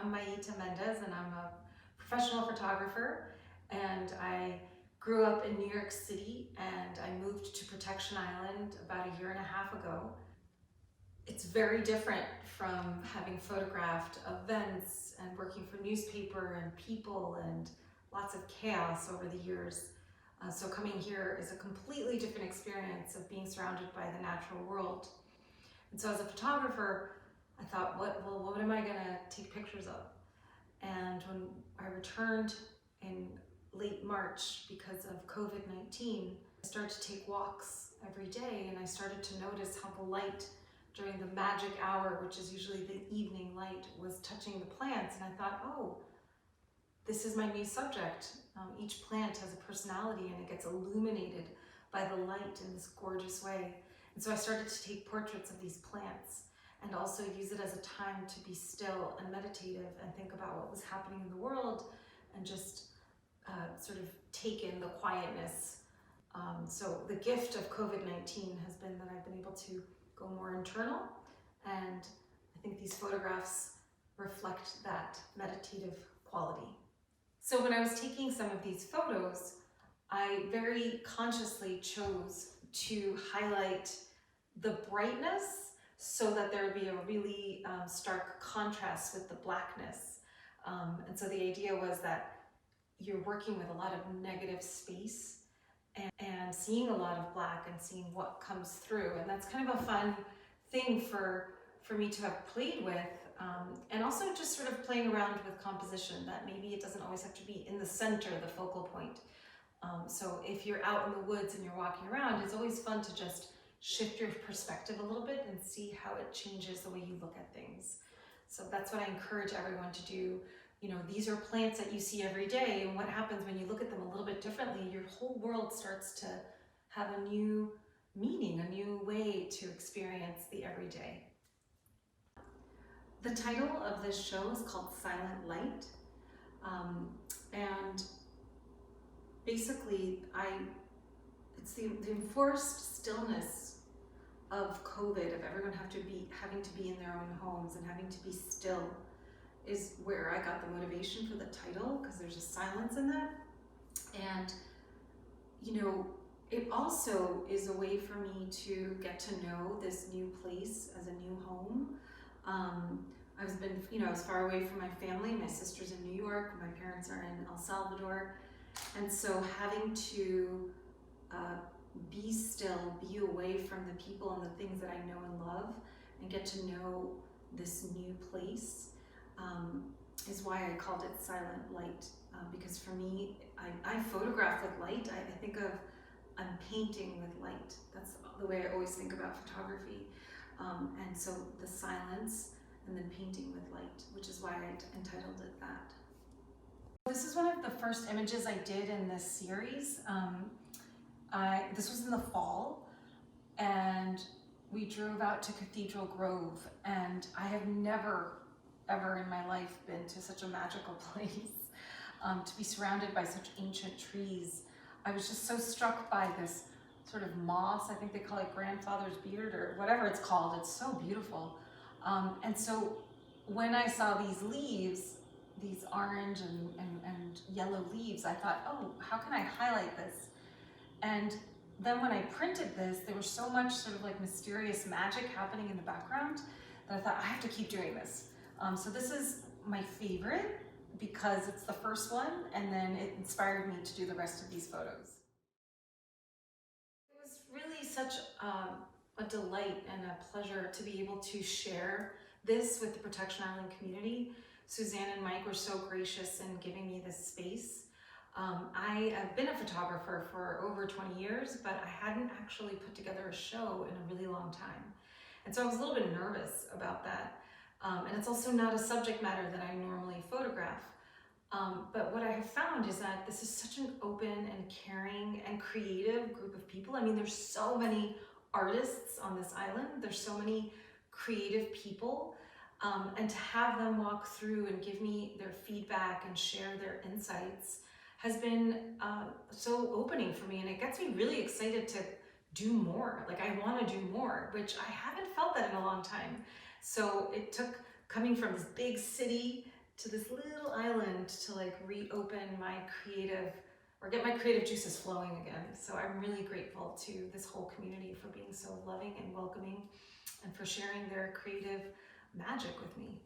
I'm Mayita and I'm a professional photographer, and I grew up in New York City and I moved to Protection Island about a year and a half ago. It's very different from having photographed events and working for newspaper and people and lots of chaos over the years. So coming here is a completely different experience of being surrounded by the natural world. And so as a photographer, I thought, what am I gonna take pictures of? And when I returned in late March because of COVID-19, I started to take walks every day, and I started to notice how the light during the magic hour, which is usually the evening light, was touching the plants. And I thought, oh, this is my new subject. Each plant has a personality and it gets illuminated by the light in this gorgeous way. And so I started to take portraits of these plants and also use it as a time to be still and meditative and think about what was happening in the world and just sort of take in the quietness. So the gift of COVID-19 has been that I've been able to go more internal, and I think these photographs reflect that meditative quality. So when I was taking some of these photos, I very consciously chose to highlight the brightness so that there would be a really stark contrast with the blackness. And so the idea was that you're working with a lot of negative space and seeing a lot of black and seeing what comes through. And that's kind of a fun thing for me to have played with. And also just sort of playing around with composition, that maybe it doesn't always have to be in the center, the focal point. So if you're out in the woods and you're walking around, it's always fun to just shift your perspective a little bit and see how it changes the way you look at things. So that's what I encourage everyone to do. You know, these are plants that you see every day, and what happens when you look at them a little bit differently, your whole world starts to have a new meaning, a new way to experience the everyday. The title of this show is called Silent Light, and basically it's the enforced stillness of COVID, of everyone having to be in their own homes and having to be still, is where I got the motivation for the title, because there's a silence in that. And you know, it also is a way for me to get to know this new place as a new home. I've been, I was far away from my family. My sister's in New York, my parents are in El Salvador. And so having to be still, be away from the people and the things that I know and love, and get to know this new place is why I called it Silent Light. Because for me, I photograph with light. I think of, I'm painting with light. That's the way I always think about photography. And so the silence and then painting with light, which is why I entitled it that. This is one of the first images I did in this series. This was in the fall, and we drove out to Cathedral Grove, and I have never, ever in my life been to such a magical place. To be surrounded by such ancient trees. I was just so struck by this sort of moss. I think they call it grandfather's beard or whatever it's called. It's so beautiful. And so when I saw these leaves, these orange and yellow leaves, I thought, oh, how can I highlight this? And then when I printed this, there was so much sort of like mysterious magic happening in the background that I thought, I have to keep doing this. So this is my favorite because it's the first one, and then it inspired me to do the rest of these photos. It was really such a delight and a pleasure to be able to share this with the Protection Island community. Suzanne and Mike were so gracious in giving me this space. I have been a photographer for over 20 years, but I hadn't actually put together a show in a really long time. And so I was a little bit nervous about that. And it's also not a subject matter that I normally photograph. But what I have found is that this is such an open and caring and creative group of people. I mean, there's so many artists on this island. There's so many creative people. And to have them walk through and give me their feedback and share their insights has been so opening for me. And it gets me really excited to do more. Like, I want to do more, which I haven't felt that in a long time. So it took coming from this big city to this little island to like reopen my creative, or get my creative juices flowing again. So I'm really grateful to this whole community for being so loving and welcoming and for sharing their creative magic with me.